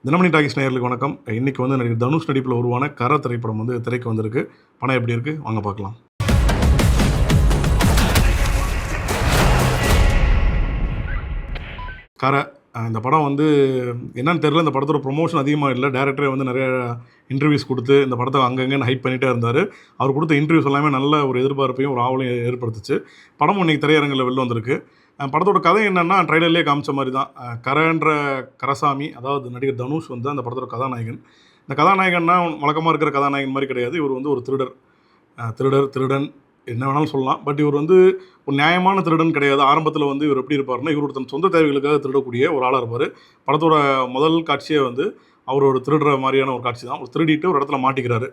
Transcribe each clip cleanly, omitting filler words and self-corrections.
Dinamani talkies நேயர்களுக்கு வணக்கம். இன்னைக்கு வந்து நடிகர் தனுஷ் நடிப்பில் உருவான கர திரைப்படம் வந்து திரைக்கு வந்திருக்கு. படம் எப்படி இருக்கு? வாங்க பார்க்கலாம். கர இந்த படம் வந்து என்னன்னு தெரியல. இந்த படத்தோட ப்ரொமோஷன் அதிகமாக இல்லை. டைரக்டரே வந்து நிறைய இன்டர்வியூஸ் கொடுத்து இந்த படத்தை அங்கங்கன்னு ஹைப் பண்ணிகிட்டே இருந்தார். அவர் கொடுத்த இன்டர்வியூஸ் எல்லாமே நல்ல ஒரு எதிர்பார்ப்பையும் ஒரு ஆவலையும் ஏற்படுத்துச்சு. படமும் இன்னைக்கு திரையரங்கில் வெளில வந்திருக்கு. படத்தோட கதை என்னென்னா ட்ரைலர்லேயே காமிச்ச மாதிரி தான். கரன்ற கரசாமி, அதாவது நடிகர் தனுஷ் வந்து அந்த படத்தோட கதாநாயகன். இந்த கதாநாயகன்னா வழக்கமாக இருக்கிற கதாநாயகன் மாதிரி கிடையாது. இவர் வந்து ஒரு திருடர், திருடன் என்ன வேணாலும் சொல்லலாம். பட் இவர் வந்து ஒரு நியாயமான திருடன் கிடையாது. ஆரம்பத்தில் வந்து இவர் எப்படி இருப்பார்னா, இவர் தன் சொந்த தேவைகளுக்காக திருடக்கூடிய ஒரு ஆளாக இருப்பார். படத்தோட முதல் காட்சியே வந்து அவர் ஒரு திருடுற மாதிரியான ஒரு காட்சி தான். ஒரு திருடிட்டு ஒரு இடத்துல மாட்டிக்கிறாரு.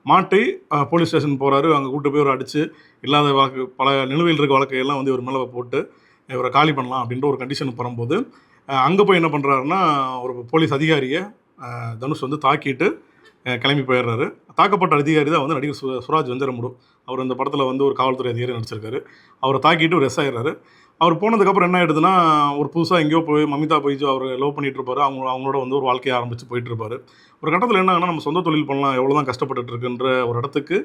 மாட்டி போலீஸ் ஸ்டேஷன் போகிறாரு. அங்கே கூப்பிட்டு போய் ஒரு அடித்து இல்லாத வழக்கு, பல நிலுவையில் இருக்க வழக்கையெல்லாம் வந்து இவர் மேலே போட்டு இவரை காலி பண்ணலாம் அப்படின்ற ஒரு கண்டிஷனுக்கு வரும்போது, அங்கே போய் என்ன பண்ணுறாருன்னா, ஒரு போலீஸ் அதிகாரியை தனுஷ் வந்து தாக்கிட்டு கிளம்பி போயிடுறாரு. தாக்கப்பட்ட அதிகாரி தான் வந்து நடிகர் சுராஜ் வெஞ்சரமுடு. அவர் அந்த படத்தில் வந்து ஒரு காவல்துறை அதிகாரி நடிச்சிருக்காரு. அவரை தாக்கிட்டு ஒரு ரெஸ் ஆயிடுறாரு. அவர் போனதுக்கப்புறம் என்ன ஆகிடுதுன்னா, ஒரு புதுசாக எங்கேயோ போய் மமிதா பைஜு அவர் லவ் பண்ணிகிட்டு இருப்பார். அவங்களோட வந்து ஒரு வாழ்க்கையை ஆரம்பித்து போயிட்டு இருப்பார். ஒரு கட்டத்தில் என்ன ஆகுனா, நம்ம சொந்த தொழில் பண்ணலாம், எவ்வளோ தான் கஷ்டப்பட்டுட்டு இருக்குன்ற ஒரு இடத்துக்கு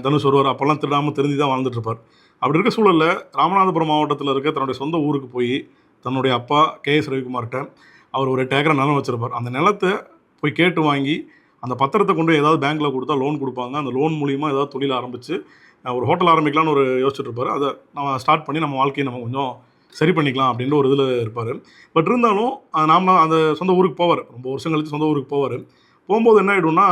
தனுஷ் வருவார். அப்போல்லாம் திருடாமல் திருந்தி தான் வாழ்ந்துட்டு இருப்பார். அப்படி இருக்க சூழலில் ராமநாதபுரம் மாவட்டத்தில் இருக்க தன்னுடைய சொந்த ஊருக்கு போய் தன்னுடைய அப்பா KS ரவிக்குமார்கிட்ட அவர் ஒரு 8 ஏக்கர் நிலம் வச்சுருப்பார். அந்த நிலத்தை போய் கேட்டு வாங்கி அந்த பத்திரத்தை கொண்டு ஏதாவது பேங்க்கில் கொடுத்தா லோன் கொடுப்பாங்க. அந்த லோன் மூலிமா ஏதாவது தொழில் ஆரம்பித்து ஒரு ஹோட்டல் ஆரம்பிக்கலாம்னு ஒரு யோசிச்சுட்டு இருப்பார். அதை நம்ம ஸ்டார்ட் பண்ணி நம்ம வாழ்க்கையை நம்ம கொஞ்சம் சரி பண்ணிக்கலாம் அப்படின்ற ஒரு இதில் இருப்பார். பட் இருந்தாலும் நாம அந்த சொந்த ஊருக்கு போவார். ரொம்ப வருஷம் கழித்து சொந்த ஊருக்கு போவார். போகும்போது என்ன ஆகிடும்னா,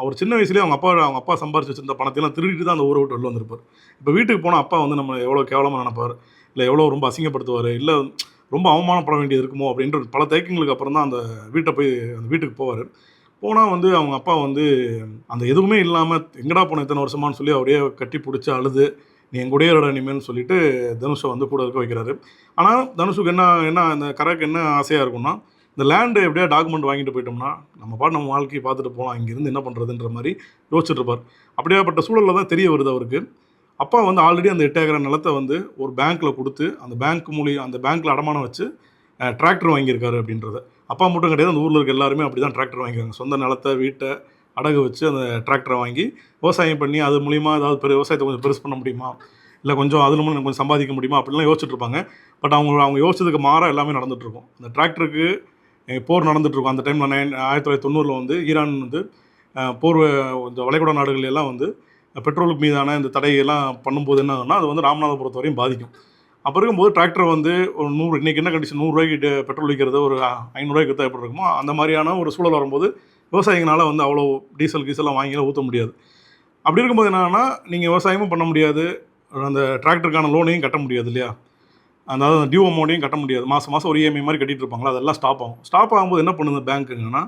அவர் சின்ன வயசுலேயே அவங்க அப்பா சம்பாரிச்சு வச்சிருந்த பணத்தையெல்லாம் திருடிட்டு தான் அந்த ஊரை விட்டு வெளில வந்திருப்பார். இப்போ வீட்டுக்கு போனால் அப்பா வந்து நம்ம எவ்வளோ கேவலமாக நினைப்பார், இல்லை எவ்வளோ ரொம்ப அசிங்கப்படுத்துவார், இல்லை ரொம்ப அவமானப்பட வேண்டியது இருக்குமோ அப்படின்ற பல தயக்கங்களுக்கு அப்புறம் தான் அந்த வீட்டுக்கு போவார். போனால் வந்து அவங்க அப்பா வந்து அந்த எதுவுமே இல்லாமல் எங்கடா போன இத்தனை வருஷமானு சொல்லி அவரே கட்டி பிடிச்சி அழுது, நீ என் கூடயே இருடா இனிமேல்னு சொல்லிட்டு தனுஷை வந்து கூட இருக்க வைக்கிறாரு. ஆனால் தனுஷுக்கு என்ன இந்த கரைக்கு என்ன ஆசையாக இருக்கும்னா, இந்த லேண்டு எப்படியா டாக்குமெண்ட் வாங்கிட்டு போயிட்டோம்னா நம்ம பாட்டு நம்ம வாழ்க்கையை பார்த்துட்டு போகலாம், இங்கேருந்து என்ன பண்ணுறதுன்ற மாதிரி யோசிச்சுட்டு இருப்பார். அப்படியாப்பட்ட சூழலில் தான் தெரிய வருது அவருக்கு, அப்பா வந்து ஆல்ரெடி அந்த 8 ஏக்கர் நிலத்தை வந்து ஒரு பேங்க்கில் கொடுத்து அந்த பேங்க்கில் அடமானம் வச்சு டிராக்டர் வாங்கியிருக்காரு அப்படின்றத. அப்பா மட்டும் கிடையாது, அந்த ஊரில் இருக்க எல்லாருமே அப்படி தான் டிராக்டர் வாங்கியிருக்காங்க. சொந்த நிலத்தை வீட்டை அடகு வச்சு அந்த டிராக்டரை வாங்கி விவசாயம் பண்ணி அது மூலிமா ஏதாவது விவசாயத்தை கொஞ்சம் பெருசு பண்ண முடியுமா, இல்லை கொஞ்சம் அதில் மூலம் கொஞ்சம் சம்பாதிக்க முடியுமா அப்படிலாம் யோசிச்சுட்டு இருப்பாங்க. பட் அவங்க யோசிச்சதுக்கு மாறாக எல்லாமே நடந்துகிட்ருக்கும். அந்த டிராக்டருக்கு போர் நடந்துகிட்ருக்கும். அந்த டைமில் 1990 வந்து ஈரான் வந்து போர், இந்த வளைகுடா நாடுகள் எல்லாம் வந்து பெட்ரோலுக்கு மீதான இந்த தடையெல்லாம் பண்ணும்போது என்ன ஆகும்னா, அது வந்து ராமநாதபுரத்து வரையும் பாதிக்கும். அப்போ இருக்கும்போது டிராக்டர் வந்து ஒரு 100, இன்றைக்கி என்ன கண்டிஷன், 100 ரூபாய்க்கு பெட்ரோல் விற்கிறது ஒரு 500 ரூபாய்க்கு விற்றா எப்படி இருக்குமோ அந்த மாதிரியான ஒரு சூழல் வரும்போது விவசாயிகளால் வந்து அவ்வளோ கீசலாம் வாங்கிலாம் ஊற்ற முடியாது. அப்படி இருக்கும்போது என்னன்னா, நீங்கள் விவசாயமும் பண்ண முடியாது, அந்த டிராக்டருக்கான லோனையும் கட்ட முடியாது இல்லையா, அதாவது அந்த டியூ அமௌண்ட்டையும் கட்ட முடியாது. மாதம் ஒரு EMI மாதிரி கட்டிகிட்டு இருப்பாங்களா, அதெல்லாம் ஸ்டாப் ஆகும்போது என்ன பண்ணுது பேங்க்குங்கன்னா,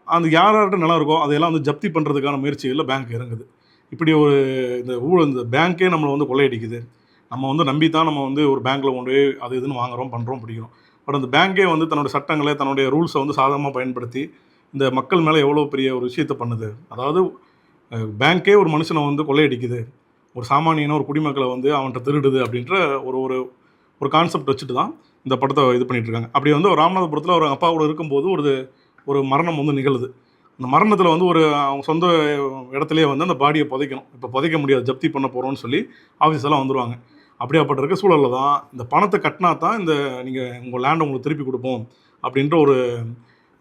அந்த யார்கிட்ட நிலம் இருக்கோ அதையெல்லாம் வந்து ஜப்தி பண்ணுறதுக்கான முயற்சிகளில் பேங்க் இறங்குது. இப்படி ஒரு இந்த பேங்க்கே நம்மளை வந்து கொள்ளையடிக்குது. நம்ம வந்து நம்பி தான் நம்ம வந்து ஒரு பேங்க்கில் கொண்டு போய் அது இதுன்னு வாங்குகிறோம், பண்ணுறோம், பிடிக்கிறோம். பட் அந்த பேங்க்கே வந்து தன்னுடைய சட்டங்களை, தன்னுடைய ரூல்ஸை வந்து சாதகமாக பயன்படுத்தி இந்த மக்கள் மேலே எவ்வளோ பெரிய ஒரு விஷயத்தை பண்ணுது. அதாவது பேங்க்கே ஒரு மனுஷனை வந்து கொள்ளையடிக்குது, ஒரு சாமானியனை, ஒரு குடிமக்களை வந்து அவன்கிட்ட திருடுது அப்படின்ற ஒரு கான்செப்ட் வச்சுட்டு தான் இந்த படத்தை இது பண்ணிகிட்ருக்காங்க. அப்படி வந்து ஒரு ராமநாதபுரத்தில் ஒரு அப்பா கூட இருக்கும்போது ஒரு மரணம் வந்து நிகழுது. அந்த மரணத்தில் வந்து அவங்க சொந்த இடத்துலையே வந்து அந்த பாடியை புதைக்கணும். இப்போ புதைக்க முடியாது, ஜப்தி பண்ண போகிறோன்னு சொல்லி ஆஃபீஸெல்லாம் வந்துடுவாங்க. அப்படியாப்பட்ட இருக்க சூழலில் தான் இந்த பணத்தை கட்டினா தான் நீங்கள் உங்கள் லேண்டை உங்களுக்கு திருப்பி கொடுப்போம் அப்படின்ற ஒரு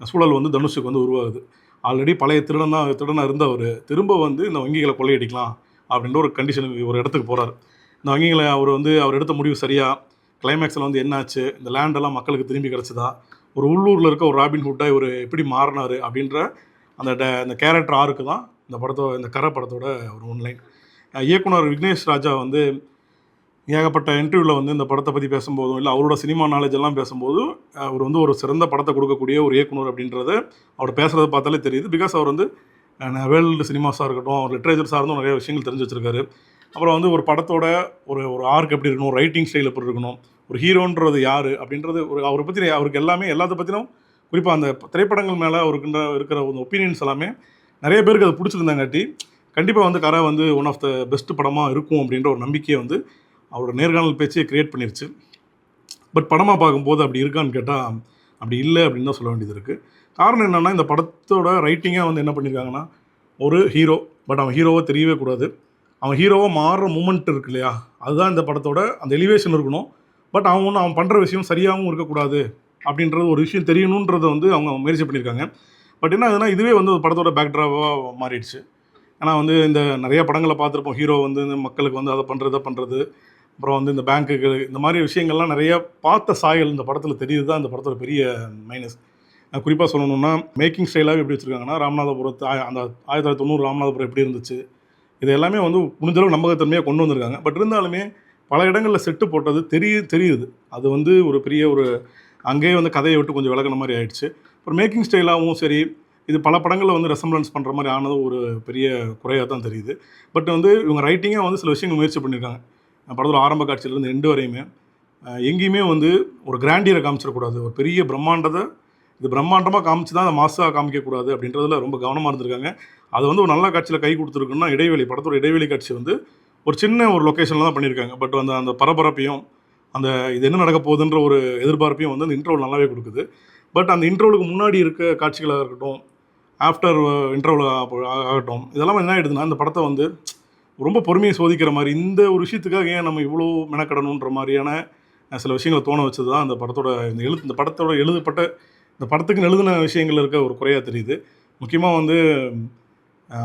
சூழல் வந்து தனுஷுக்கு வந்து உருவாகுது. ஆல்ரெடி பழைய திருடனாக இருந்தவர் திரும்ப வந்து இந்த வங்கிகளை கொள்ளையடிக்கலாம் அப்படின்ற ஒரு கண்டிஷனுக்கு ஒரு இடத்துக்கு போகிறார். இந்த வங்கிகளை அவர் எடுத்த முடிவு சரியாக, கிளைமேக்ஸில் வந்து என்னாச்சு, இந்த லேண்டெல்லாம் மக்களுக்கு திரும்பி கிடச்சிதா, ஒரு உள்ளூரில் இருக்க ஒரு ராபின்ஹுட்டாக இவர் எப்படி மாறினார் அப்படின்ற அந்த கேரக்டர் ஆருக்கு தான் இந்த கரை படத்தோட ஒரு ஒன்லைன். இயக்குனர் விக்னேஷ் ராஜா வந்து ஏகப்பட்ட இன்டர்வியூவில் வந்து இந்த படத்தை பற்றி பேசும்போதும், இல்லை அவரோட சினிமா நாலேஜ் எல்லாம் பேசும்போதும், அவர் வந்து ஒரு சிறந்த படத்தை கொடுக்கக்கூடிய ஒரு இயக்குனர் அப்படின்றத அவர் பேசுகிறத பார்த்தாலே தெரியுது. பிகாஸ் அவர் வந்து வேர்ல்டு சினிமாஸாக இருக்கட்டும், லிட்ரேச்சர் சார்ந்தும் நிறைய விஷயங்கள் தெரிஞ்சு வச்சுருக்காரு. அப்புறம் வந்து ஒரு படத்தோட ஒரு ஆர்க் எப்படி இருக்கணும், ரைட்டிங் ஸ்டைல் எப்படி இருக்கணும், ஒரு ஹீரோன்றது யார் அப்படின்றது அவரை பற்றி அவருக்கு எல்லாத்த பற்றினும், குறிப்பாக அந்த திரைப்படங்கள் மேலே அவருக்கு இருக்கிற ஒரு ஒப்பீனியன்ஸ் எல்லாமே நிறைய பேருக்கு அது பிடிச்சிருந்தாங்காட்டி கண்டிப்பாக வந்து கரை வந்து ஒன் ஆஃப் த பெஸ்ட் படமாக இருக்கும் அப்படின்ற ஒரு நம்பிக்கையை வந்து அவரோட நேர்காணல் பேச்சையே க்ரியேட் பண்ணிருச்சு. பட் படமாக பார்க்கும்போது அப்படி இருக்கான்னு கேட்டால் அப்படி இல்லை அப்படின்னு தான் சொல்ல வேண்டியது இருக்குது. காரணம் என்னென்னா, இந்த படத்தோட ரைட்டிங்காக வந்து என்ன பண்ணியிருக்காங்கன்னா, ஒரு ஹீரோ, பட் அவன் ஹீரோவாக தெரியவே கூடாது. அவன் ஹீரோவாக மாறுற மூமெண்ட் இருக்கு இல்லையா, அதுதான் இந்த படத்தோட அந்த எலிவேஷன் இருக்கணும். பட் அவன் பண்ணுற விஷயம் சரியாகவும் இருக்கக்கூடாது அப்படின்றது ஒரு விஷயம் தெரியணுன்றத வந்து அவங்க முயற்சி பண்ணியிருக்காங்க. பட் என்ன ஆகுதுன்னா, இதுவே வந்து ஒரு படத்தோட பேக்ட்ராப்பாக மாறிடுச்சு. ஏன்னா வந்து இந்த நிறைய படங்களை பார்த்துருப்போம். ஹீரோ வந்து இந்த மக்களுக்கு வந்து அதை பண்ணுறது இதை பண்ணுறது, அப்புறம் வந்து இந்த பேங்க்குக்கு இந்த மாதிரி விஷயங்கள்லாம் நிறைய பார்த்த சாயல் இந்த படத்தில் தெரியுது தான் இந்த படத்தோட பெரிய மைனஸ். குறிப்பாக சொல்லணும்னா, மேக்கிங் ஸ்டைலாகவே எப்படி வச்சுருக்காங்கன்னா, ராமநாதபுரத்து அந்த 1990 ராமநாதபுரம் எப்படி இருந்துச்சு, இது எல்லாமே வந்து முடிஞ்சளவு நம்பகத்தன்மையாக கொண்டு வந்திருக்காங்க. பட் இருந்தாலுமே பல இடங்களில் செட்டு போட்டது தெரியுது. அது வந்து ஒரு பெரிய ஒரு அங்கேயே வந்து கதையை விட்டு கொஞ்சம் விலகின மாதிரி ஆயிடுச்சு. அப்புறம் மேக்கிங் ஸ்டைலாகவும் சரி, இது பல படங்களில் வந்து ரெசம்பலன்ஸ் பண்ணுற மாதிரி ஆனது ஒரு பெரிய குறையாக தான் தெரியுது. பட் வந்து இவங்க ரைட்டிங்காக வந்து சில விஷயங்கள் முயற்சி பண்ணியிருக்காங்க. படத்தில் ஆரம்ப காட்சியிலேருந்து எண்டு வரையுமே எங்கேயுமே வந்து ஒரு கிராண்டியரை காமிச்சிடக்கூடாது. ஒரு பெரிய பிரம்மாண்டத்தை இது பிரம்மாண்டமாக காமிச்சு தான் அதை மாசாக காமிக்கக்கூடாது அப்படின்றதுல ரொம்ப கவனமாக இருந்திருக்காங்க. அது வந்து ஒரு நல்ல காட்சியில் கை கொடுத்துருக்குன்னா இடைவெளி, படத்தோட இடைவெளி காட்சி வந்து ஒரு சின்ன ஒரு லொக்கேஷனில் தான் பண்ணியிருக்காங்க. பட் அந்த அந்த பரபரப்பையும் அந்த இது என்ன நடக்க போகுதுன்ற ஒரு எதிர்பார்ப்பையும் வந்து அந்த இன்ட்ரோல் நல்லாவே கொடுக்குது. பட் அந்த இன்ட்ரோலுக்கு முன்னாடி இருக்க காட்சிகளாக இருக்கட்டும், ஆஃப்டர் இன்ட்ரோவில் ஆகட்டும், இதெல்லாம் என்ன ஆகிடுதுன்னா இந்த படத்தை வந்து ரொம்ப பொறுமையை சோதிக்கிற மாதிரி, இந்த ஒரு விஷயத்துக்காக ஏன் நம்ம இவ்வளோ மெனக்கடணுன்ற மாதிரியான சில விஷயங்களை தோண வச்சது தான் இந்த படத்தோட இந்த படத்தோட எழுதப்பட்ட இந்த படத்துக்குன்னு எழுதின விஷயங்கள் இருக்க ஒரு குறையாக தெரியுது. முக்கியமாக வந்து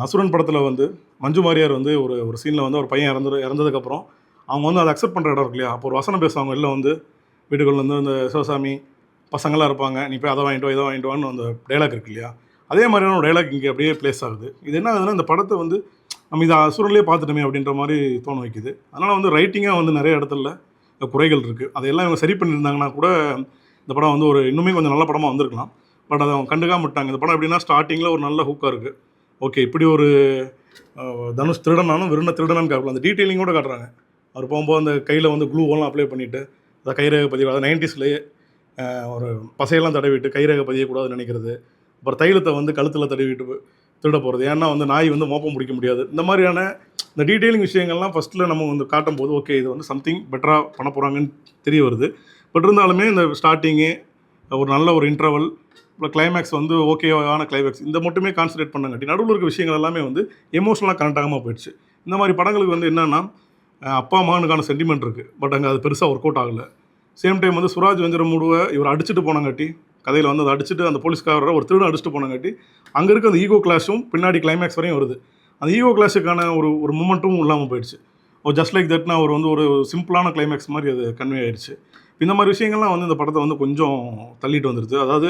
அசுரன் படத்தில் வந்து மஞ்சு வாரியர் வந்து ஒரு ஒரு சீனில் வந்து ஒரு பையன் இறந்ததுக்கப்புறம் அவங்க வந்து அதை அக்செப்ட் பண்ணுற இடம் இருக்கு இல்லையா, அப்போ ஒரு வசனம் பேசுவாங்க. இல்லை வந்து வீடுகளில் வந்து இந்த சிவசாமி பசங்களாம் இருப்பாங்க, நீ போய் அதை வாங்கிட்டு வா இதை வாங்கிட்டு வான்னு அந்த டைலாக் இருக்கு இல்லையா, அதே மாதிரியான ஒரு டைலாக் இங்கே அப்படியே ப்ளேஸ் ஆகுது. இது என்ன ஆகுதுன்னா, இந்த படத்தை வந்து நம்ம இதை அசுரன்லேயே பார்த்துட்டோமே அப்படின்ற மாதிரி தோண வைக்குது. அதனால் வந்து ரைட்டிங்காக வந்து நிறைய இடத்துல குறைகள் இருக்குது. அதையெல்லாம் இவங்க சரி பண்ணியிருந்தாங்கன்னா கூட இந்த படம் வந்து ஒரு இன்னுமே கொஞ்சம் நல்ல படமாக வந்திருக்கலாம். பட் அதை அவங்க கண்டுக்காம விட்டாங்க. இந்த படம் எப்படின்னா, ஸ்டார்டிங்கில் ஒரு நல்ல ஹூக்காக இருக்குது. ஓகே, இப்படி ஒரு தனுஷ் திருடனானும் வெறும் திருடனான்னு காட்டலாம். அந்த டீட்டெயிலிங்கோடு காட்டுறாங்க. அவர் போகும்போது அந்த கையில் வந்து க்ளூவெல்லாம் அப்ளை பண்ணிவிட்டு அதை கைரேகை பதிவு, அதை 90ஸ்லேயே ஒரு பசையெல்லாம் தடவிட்டு கைரேகை பதியக்கூடாதுன்னு நினைக்கிறது. அப்புறம் தைலத்தை வந்து கழுத்தில் தடவிட்டு திருட போகிறது. ஏன்னா வந்து நாய் வந்து மோப்பம் பிடிக்க முடியாது. இந்த மாதிரியான இந்த டீட்டெயிலிங் விஷயங்கள்லாம் ஃபஸ்ட்டில் நம்ம வந்து காட்டும்போது ஓகே, இது வந்து சம்திங் பெட்டராக பண்ண போகிறாங்கன்னு தெரிய வருது. பட் இருந்தாலுமே இந்த ஸ்டார்டிங்கு ஒரு நல்ல ஒரு இன்டர்வல், இப்போ கிளைமேக்ஸ் வந்து ஓகேவான கிளைமேக்ஸ், இந்த மட்டுமே கான்சன்ட்ரேட் பண்ணங்காட்டி நடுவில் இருக்க விஷயங்கள் எல்லாமே வந்து எமோஷனலாக கனெக்ட் ஆகாமல் போயிடுச்சு. இந்த மாதிரி படங்களுக்கு வந்து என்னென்னா, அப்பா மகனுக்கான சென்டிமெண்ட் இருக்குது, பட் அங்கே அது பெருசாக ஒர்க் அவுட் ஆகலை. சேம் டைம் வந்து சுராஜ் வெஞ்சரமுடுவை இவர் அடிச்சுட்டு போனங்காட்டி, கதையில் வந்து அதை அடிச்சுட்டு அந்த போலீஸ்காரரை ஒரு திருடன் அடிச்சுட்டு போனங்காட்டி அங்கே இருக்க அந்த ஈகோ கிளாஷும் பின்னாடி கிளைமேக்ஸ் வரையும் வருது. அந்த ஈகோ கிளாஷுக்கான ஒரு மூமெண்ட்டும் இல்லாமல் போயிடுச்சு. ஜஸ்ட் லைக் தட்னா அவர் வந்து ஒரு சிம்பிளான கிளைமேக்ஸ் மாதிரி அது கன்வே ஆயிடுச்சு. இந்த மாதிரி விஷயங்கள்லாம் வந்து இந்த படத்தை வந்து கொஞ்சம் தள்ளிட்டு வந்துடுது. அதாவது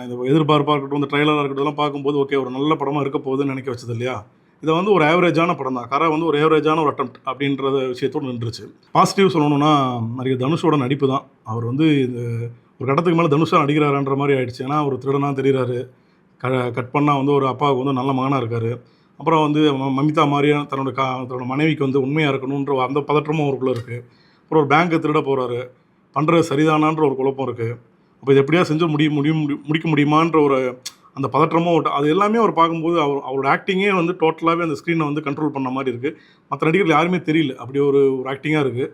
இந்த எதிர்பார்ப்பாக இருக்கட்டும், இந்த ட்ரைலராக இருக்கட்டும் எல்லாம் பார்க்கும்போது ஓகே, ஒரு நல்ல படமாக இருக்க போகுதுன்னு நினைக்க வச்சது இல்லையா. இதை வந்து ஒரு ஆவரேஜான படம் தான். கரை வந்து ஒரு ஆவரேஜான ஒரு அட்டெம்ப்ட் அப்படின்றத விஷயத்தோடு நின்றுச்சு. பாசிட்டிவ் சொல்லணும்னா நிறைய தனுஷோட நடிப்பு தான். அவர் வந்து இது ஒரு கட்டத்துக்கு மேலே தனுஷாக நடிக்கிறாருன்ற மாதிரி ஆயிடுச்சு. ஏன்னா ஒரு திருடனாக தெரிகிறாரு, கட் பண்ணால் வந்து ஒரு அப்பாவுக்கு வந்து நல்ல மகனாக இருக்கார். அப்புறம் வந்து மமிதா மாதிரியான தன்னோட மனைவிக்கு வந்து உண்மையாக இருக்கணுன்ற அந்த பதற்றமும் அவருக்குள்ளே இருக்குது. அப்புறம் ஒரு பேங்க்கை திருட போகிறாரு, பண்ணுறது சரிதானான்ற ஒரு குழப்பம் இருக்குது. அப்போ இது எப்படியா செஞ்சு முடிக்க முடியுமான்ற ஒரு அந்த பதற்றமும் அது எல்லாமே அவர் பார்க்கும்போது அவரோட ஆக்டிங்கே வந்து டோட்டலாகவே அந்த ஸ்க்ரீனை வந்து கண்ட்ரோல் பண்ண மாதிரி இருக்குது. மற்ற நடிகர்கள் யாருமே தெரியல, அப்படி ஒரு ஆக்டிங்காக இருக்குது.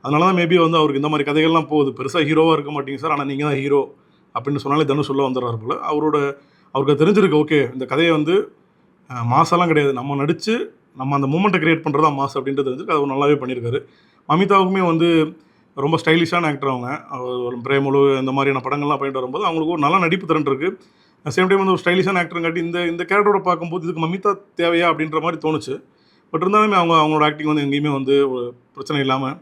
அதனால தான் மேபி வந்து அவருக்கு இந்த மாதிரி கதைகள்லாம் போகுது. பெருசாக ஹீரோவாக இருக்க மாட்டீங்க சார், ஆனால் நீங்கள் தான் ஹீரோ அப்படின்னு சொன்னாலே தனுஷ் சொல்ல வந்துடுறாரு போல். அவருக்கு தெரிஞ்சிருக்கு, ஓகே இந்த கதையை வந்து மாசெல்லாம் கிடையாது, நம்ம நடித்து நம்ம அந்த மூமெண்ட்டை க்ரியேட் பண்ணுறது தான் மாஸ் அப்படின்றது தெரிஞ்சுருக்கு. அது நல்லாவே பண்ணியிருக்காரு. மமிதாவுக்குமே வந்து ரொம்ப ஸ்டைலிஷான ஆக்டர். அவங்க பிரேமலு இந்த மாதிரியான படங்கள்லாம் பண்ணிட்டு வரும்போது அவங்களுக்கு ஒரு நல்ல நடிப்பு திறன் இருக்குது. சேம் டைம் வந்து ஒரு ஸ்டைலிஷான ஆக்டருங்காட்டி இந்த கேரக்டரோட பார்க்கும்போது இதுக்கு மமிதா தேவையா அப்படின்ற மாதிரி தோணுச்சு. பட் இருந்தாலுமே அவங்களோட ஆக்டிங் வந்து எங்கேயுமே வந்து ஒரு பிரச்சனை இல்லாமல்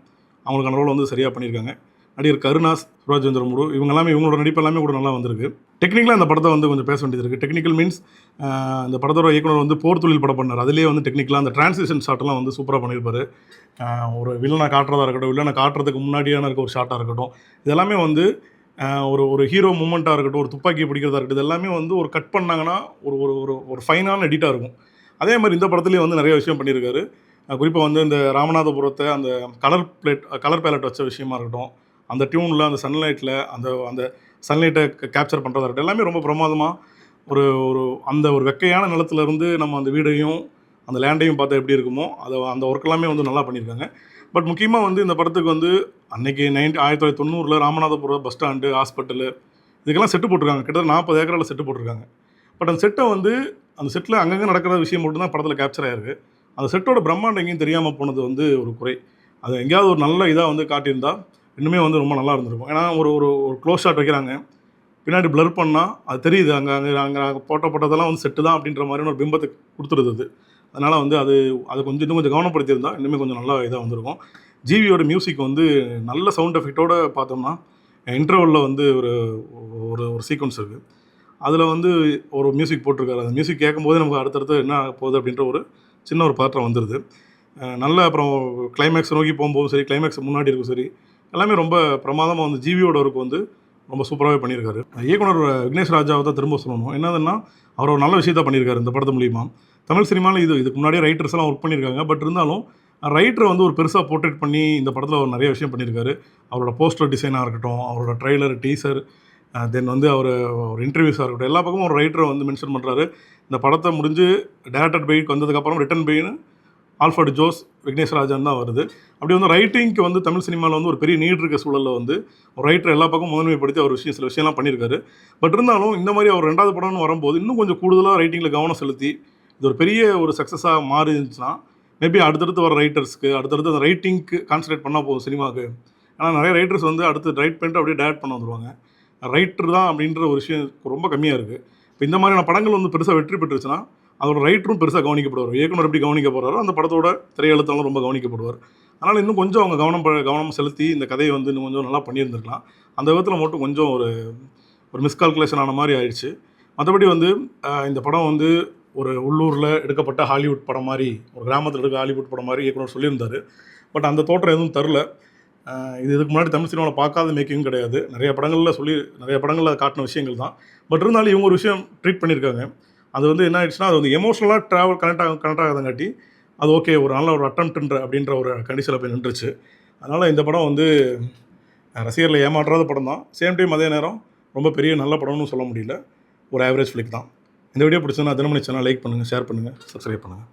அவங்களுக்கான ரோல் வந்து சரியாக பண்ணியிருக்காங்க. நடிகர் கருணாஸ், சுராஜ் வெஞ்சரமுடு இவங்களோட நடிப்பு எல்லாமே கூட நல்லா வந்திருக்கு. டெக்னிக்கலாக இந்த படத்தை வந்து கொஞ்சம் பேச வேண்டியது இருக்குது. டெக்னிக்கல் மீன்ஸ் இந்த படத்தோட இயக்குனர் வந்து போர் தொழில் படம் பண்ணார். அதிலே வந்து டெக்னிக்கலாக அந்த டிரான்சிஷன் ஷாட்டெல்லாம் வந்து சூப்பராக பண்ணியிருப்பார். ஒரு வில்லனை காட்டுறதா இருக்கட்டும், வில்லனை காட்டுறதுக்கு முன்னாடியான இருக்க ஒரு ஷாட்டாக இருக்கட்டும், இதெல்லாமே வந்து ஒரு ஹீரோ மூமெண்ட்டாக இருக்கட்டும், ஒரு துப்பாக்கி பிடிக்கிறதா இருக்கட்டும், இது எல்லாமே வந்து ஒரு கட் பண்ணாங்கன்னா ஒரு ஃபைனான எடிட்டாக இருக்கும். அதே மாதிரி இந்த படத்துலேயும் வந்து நிறைய விஷயம் பண்ணியிருக்காரு. குறிப்பாக வந்து இந்த ராமநாதபுரத்தை அந்த கலர் பேலட் வச்ச விஷயமா இருக்கட்டும், அந்த டியூனில் அந்த சன்லைட்டில் அந்த சன்லைட்டை கேப்சர் பண்ணுறதா இருக்கட்டும், எல்லாமே ரொம்ப பிரமாதமாக ஒரு வெக்கையான நிலத்துலேருந்து நம்ம அந்த வீடையும் அந்த லேண்டையும் பார்த்தா எப்படி இருக்குமோ அந்த ஒர்க் எல்லாமே வந்து நல்லா பண்ணியிருக்காங்க. பட் முக்கியமாக வந்து இந்த படத்துக்கு வந்து அன்றைக்கி 1990 ராமநாதபுரம் பஸ் ஸ்டாண்டு, ஹாஸ்பிட்டலு இதுக்கெல்லாம் செட்டு போட்டிருக்காங்க. கிட்டத்தட்ட 40 ஏக்கரால செட்டு போட்டிருக்காங்க. பட் அந்த செட்டை வந்து அந்த செட்டில் அங்கங்கே நடக்கிற விஷயம் மட்டும் தான் படத்தில் கேப்சர் ஆகிருக்கு. அந்த செட்டோட பிரம்மாண்டம் எங்கேயும் தெரியாமல் போனது வந்து ஒரு குறை. அது எங்கேயாவது ஒரு நல்ல இதாக வந்து காட்டியிருந்தா இன்னுமே வந்து ரொம்ப நல்லா இருந்திருக்கும். ஏன்னா ஒரு ஒரு ஒரு க்ளோஸ் ஷாட் வைக்கிறாங்க, பின்னாடி ப்ளர் பண்ணால் அது தெரியுது அங்கே அங்கே அங்கே போட்டதெல்லாம் வந்து செட்டு தான் அப்படின்ற மாதிரியான ஒரு பிம்பத்தை கொடுத்துருது அது. அதனால் வந்து அது கொஞ்சம் இன்னும் கொஞ்சம் கவனப்படுத்தியிருந்தால் இன்னுமே கொஞ்சம் நல்லா இதாக வந்திருக்கும். ஜிவியோட மியூசிக் வந்து நல்ல சவுண்ட் எஃபெக்டோடு பார்த்தோம்னா இன்டர்வலில் வந்து ஒரு ஒரு ஒரு சீக்வன்ஸ் இருக்குது. அதில் வந்து ஒரு மியூசிக் போட்டிருக்காரு. அந்த மியூசிக் கேட்கும்போதே நமக்கு அடுத்தடுத்து என்ன போகுது அப்படின்ற ஒரு சின்ன ஒரு பதற்றம் வந்துடுது. நல்ல அப்புறம் கிளைமேக்ஸ் நோக்கி போகும்போதும் சரி, கிளைமேக்ஸ் முன்னாடி இருக்கும் சரி, எல்லாமே ரொம்ப பிரமாதமாக வந்து ஜிவியோட ஒர்க் வந்து ரொம்ப சூப்பராகவே பண்ணியிருக்காரு. இயக்குனர் விக்னேஷ் ராஜாவை தான் திரும்ப சொல்லணும். என்னதுன்னா அவர் ஒரு நல்ல விஷயத்த பண்ணியிருக்காரு இந்த படத்து மூலிமா. தமிழ் சினிமாவில் இதுக்கு முன்னாடியே ரைட்டர்ஸ் எல்லாம் ஒர்க் பண்ணியிருக்காங்க. பட் இருந்தாலும் ரைட்டரை வந்து ஒரு பெருசாக போர்ட்ரேட் பண்ணி இந்த படத்தில் அவர் நிறைய விஷயம் பண்ணியிருக்காரு. அவரோட போஸ்டர் டிசைனாக இருக்கட்டும், அவரோட ட்ரெய்லர், டீசர், தென் வந்து அவர் இன்டர்வியூஸாக இருக்கட்டும், எல்லா பக்கமும் ஒரு ரைட்டரை வந்து மென்ஷன் பண்ணுறாரு. இந்த படத்தை முடிஞ்சு டைரக்டட் பைக்கு வந்ததுக்கப்புறம் ரிட்டன் பைன்னு ஆல்ஃபர்ட் ஜோஸ் விக்னேஷ் ராஜான் தான் வருது. அப்படி வந்து ரைட்டிங்க்கு வந்து தமிழ் சினிமாவில் வந்து ஒரு பெரிய நீட் இருக்க சூழலில் வந்து ஒரு ரைட்டர் எல்லா பக்கம் முதன்மைப்படுத்தி அவர் சில விஷயம்லாம் பண்ணியிருக்காரு. பட் இருந்தாலும் இந்த மாதிரி அவர் 2வது படம்னு வரும்போது இன்னும் கொஞ்சம் கூடுதலாக ரைட்டிங்கில் கவனம் செலுத்தி இது ஒரு பெரிய ஒரு சக்ஸஸாக மாறி இருந்துச்சுன்னா மேபி அடுத்தடுத்து வர ரைட்டர்ஸ்க்கு அடுத்தடுத்து அந்த ரைட்டிங்க்கு கான்சன்ட்ரேட் பண்ணால் போதும் சினிமாவுக்கு. ஆனால் நிறைய ரைட்டர்ஸ் வந்து அடுத்து ரைட் பண்ணிட்டு அப்படியே டேரக்ட் பண்ண வந்துடுவாங்க. ரைட்டர் தான் அப்படின்ற ஒரு விஷயம் ரொம்ப கம்மியாக இருக்குது. இப்போ இந்த மாதிரியான படங்கள் வந்து பெருசாக வெற்றி பெற்றுச்சுன்னா அதோட ரைட்டரும் பெருசாக கவனிக்கப்படுவார். இயக்குனர் எப்படி கவனிக்கப்படுறாரோ அந்த படத்தோட திரையெழுத்தாலும் ரொம்ப கவனிக்கப்படுவார். அதனால் இன்னும் கொஞ்சம் அவங்க கவனம் செலுத்தி இந்த கதையை வந்து இன்னும் கொஞ்சம் நல்லா பண்ணியிருந்திருக்கலாம். அந்த விதத்தில் மட்டும் கொஞ்சம் ஒரு மிஸ்கால்குலேஷன் ஆன மாதிரி ஆயிடுச்சு. மற்றபடி வந்து இந்த படம் வந்து ஒரு உள்ளூரில் எடுக்கப்பட்ட ஹாலிவுட் படம் மாதிரி, ஒரு கிராமத்தில் எடுக்க ஹாலிவுட் படம் மாதிரி இயக்குனர் சொல்லியிருந்தார். பட் அந்த தோற்றம் எதுவும் தரல. இதுக்கு முன்னாடி தமிழ் சினிமாவில் பார்க்காத மேக்கிங் கிடையாது. நிறைய படங்களில் காட்டின விஷயங்கள் தான். பட் இருந்தாலும் இவங்க ஒரு விஷயம் ட்ரீட் பண்ணியிருக்காங்க. அது வந்து என்ன ஆயிடுச்சுன்னா அது வந்து எமோஷனலாக கனெக்ட் ஆகாதங்காட்டி அது ஓகே, ஒரு நல்ல ஒரு அட்டம்ப்ட்ன்ற அப்படின்ற ஒரு கண்டிஷனில் போய் நின்றுச்சு. அதனால் இந்த படம் வந்து ரசிகர்களை ஏமாற்றாத படம் தான். சேம் டைம் அதே நேரம் ரொம்ப பெரிய நல்ல படம்னு சொல்ல முடியல. ஒரு ஆவரேஜ் ஃபிலிக் தான். இந்த வீடியோ பிடிச்சதுன்னா தினமணி சேனல் லைக் பண்ணுங்கள், ஷேர் பண்ணுங்கள், சப்ஸ்கிரைப் பண்ணுங்கள்.